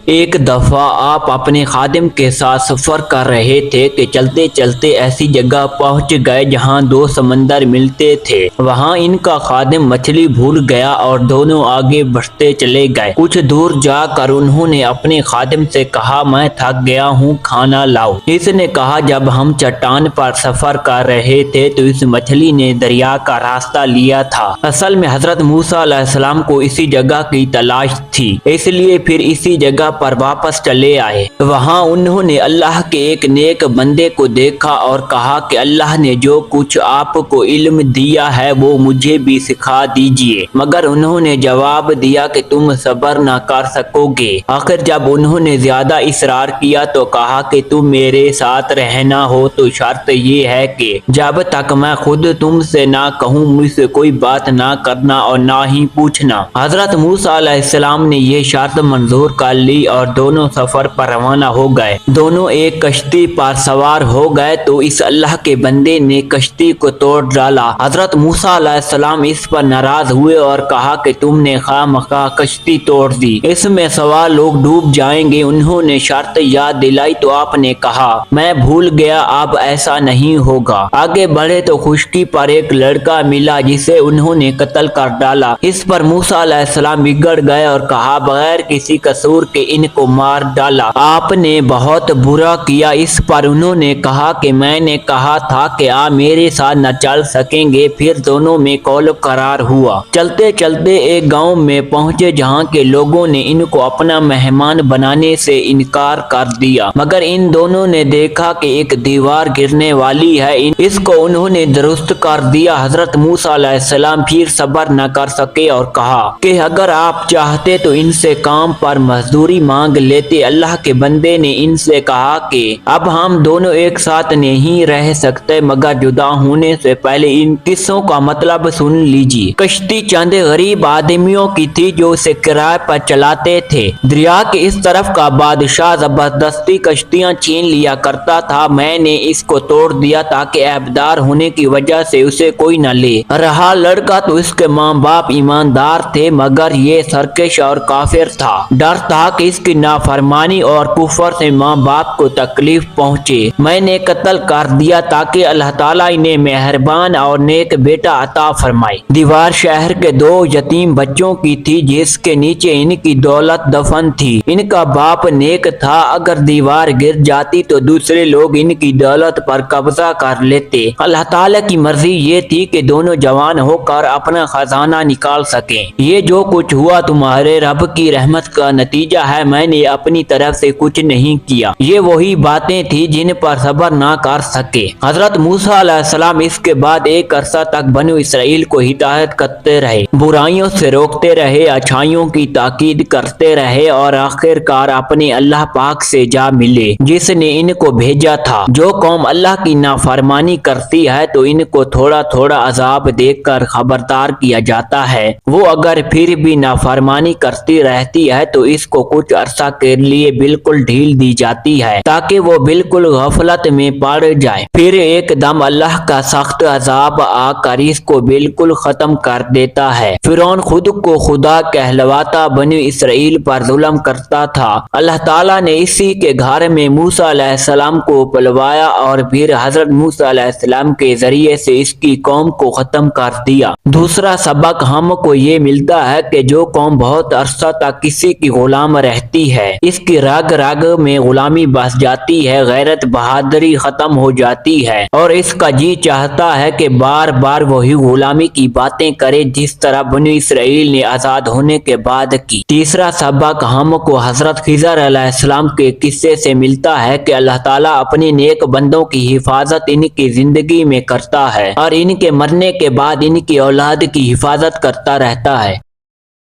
ایک دفعہ آپ اپنے خادم کے ساتھ سفر کر رہے تھے کہ چلتے چلتے ایسی جگہ پہنچ گئے جہاں دو سمندر ملتے تھے۔ وہاں ان کا خادم مچھلی بھول گیا اور دونوں آگے بڑھتے چلے گئے۔ کچھ دور جا کر انہوں نے اپنے خادم سے کہا، میں تھک گیا ہوں، کھانا لاؤ۔ اس نے کہا، جب ہم چٹان پر سفر کر رہے تھے تو اس مچھلی نے دریا کا راستہ لیا تھا۔ اصل میں حضرت موسیٰ علیہ السلام کو اسی جگہ کی تلاش تھی، اس لیے پھر اسی جگہ پر واپس چلے آئے۔ وہاں انہوں نے اللہ کے ایک نیک بندے کو دیکھا اور کہا کہ اللہ نے جو کچھ آپ کو علم دیا ہے وہ مجھے بھی سکھا دیجیے، مگر انہوں نے جواب دیا کہ تم صبر نہ کر سکو گے۔ آخر جب انہوں نے زیادہ اصرار کیا تو کہا کہ تم میرے ساتھ رہنا ہو تو شرط یہ ہے کہ جب تک میں خود تم سے نہ کہوں مجھ سے کوئی بات نہ کرنا اور نہ ہی پوچھنا۔ حضرت موسیٰ علیہ السلام نے یہ شرط منظور کر لی اور دونوں سفر پر روانہ ہو گئے۔ دونوں ایک کشتی پر سوار ہو گئے تو اس اللہ کے بندے نے کشتی کو توڑ ڈالا۔ حضرت موسیٰ علیہ السلام اس پر ناراض ہوئے اور کہا کہ تم نے خواہ مخواہ کشتی توڑ دی، اس میں سوار لوگ ڈوب جائیں گے۔ انہوں نے شرط یاد دلائی تو آپ نے کہا، میں بھول گیا، اب ایسا نہیں ہوگا۔ آگے بڑھے تو خشکی پر ایک لڑکا ملا جسے انہوں نے قتل کر ڈالا۔ اس پر موسیٰ علیہ السلام بگڑ گئے اور کہا، بغیر کسی قصور کے ان کو مار ڈالا، آپ نے بہت برا کیا۔ اس پر انہوں نے کہا کہ میں نے کہا تھا کہ آپ میرے ساتھ نہ چل سکیں گے۔ پھر دونوں میں قول قرار ہوا۔ چلتے چلتے ایک گاؤں میں پہنچے جہاں کے لوگوں نے ان کو اپنا مہمان بنانے سے انکار کر دیا، مگر ان دونوں نے دیکھا کہ ایک دیوار گرنے والی ہے، اس کو انہوں نے درست کر دیا۔ حضرت موسیٰ علیہ السلام پھر صبر نہ کر سکے اور کہا کہ اگر آپ چاہتے تو ان سے کام پر مزدوری مانگ لیتے۔ اللہ کے بندے نے ان سے کہا کہ اب ہم دونوں ایک ساتھ نہیں رہ سکتے، مگر جدا ہونے سے پہلے ان قصوں کا مطلب سن لیجیے۔ کشتی چند غریب آدمیوں کی تھی جو اسے کرائے پر چلاتے تھے۔ دریا کے اس طرف کا بادشاہ زبردستی کشتیاں چھین لیا کرتا تھا۔ میں نے اس کو توڑ دیا تاکہ عیبدار ہونے کی وجہ سے اسے کوئی نہ لے۔ رہا لڑکا تو اس کے ماں باپ ایماندار تھے، مگر یہ سرکش اور کافر تھا۔ ڈر تھا کہ اس کی نافرمانی اور کفر سے ماں باپ کو تکلیف پہنچے۔ میں نے قتل کر دیا تاکہ اللہ تعالیٰ انہیں مہربان اور نیک بیٹا عطا فرمائے۔ دیوار شہر کے دو یتیم بچوں کی تھی جس کے نیچے ان کی دولت دفن تھی۔ ان کا باپ نیک تھا، اگر دیوار گر جاتی تو دوسرے لوگ ان کی دولت پر قبضہ کر لیتے۔ اللہ تعالیٰ کی مرضی یہ تھی کہ دونوں جوان ہو کر اپنا خزانہ نکال سکیں۔ یہ جو کچھ ہوا تمہارے رب کی رحمت کا نتیجہ ہے، میں نے اپنی طرف سے کچھ نہیں کیا۔ یہ وہی باتیں تھی جن پر صبر نہ کر سکے۔ حضرت موسیٰ علیہ السلام اس کے بعد ایک عرصہ تک بنو اسرائیل کو ہدایت کرتے رہے، برائیوں سے روکتے رہے، اچھائیوں کی تاکید کرتے رہے اور آخر کار اپنے اللہ پاک سے جا ملے جس نے ان کو بھیجا تھا۔ جو قوم اللہ کی نافرمانی کرتی ہے تو ان کو تھوڑا تھوڑا عذاب دے کر خبردار کیا جاتا ہے، وہ اگر پھر بھی نافرمانی کرتی رہتی ہے تو اس کو کچھ عرصہ کے لیے بالکل ڈھیل دی جاتی ہے تاکہ وہ بالکل غفلت میں پڑ جائے، پھر ایک دم اللہ کا سخت عذاب آ کر اس کو بالکل ختم کر دیتا ہے۔ فرعون خود کو خدا کہلواتا بنی اسرائیل پر ظلم کرتا تھا۔ اللہ تعالیٰ نے اسی کے گھر میں موسیٰ علیہ السلام کو پلوایا اور پھر حضرت موسیٰ علیہ السلام کے ذریعے سے اس کی قوم کو ختم کر دیا۔ دوسرا سبق ہم کو یہ ملتا ہے کہ جو قوم بہت عرصہ تک کسی کی غلام رہتی ہے، اس کی رگ رگ میں غلامی بس جاتی ہے، غیرت بہادری ختم ہو جاتی ہے اور اس کا جی چاہتا ہے کہ بار بار وہی غلامی کی باتیں کرے جس طرح بنی اسرائیل نے آزاد ہونے کے بعد کی۔ تیسرا سبق ہم کو حضرت خضر علیہ السلام کے قصے سے ملتا ہے کہ اللہ تعالیٰ اپنے نیک بندوں کی حفاظت ان کی زندگی میں کرتا ہے اور ان کے مرنے کے بعد ان کی اولاد کی حفاظت کرتا رہتا ہے۔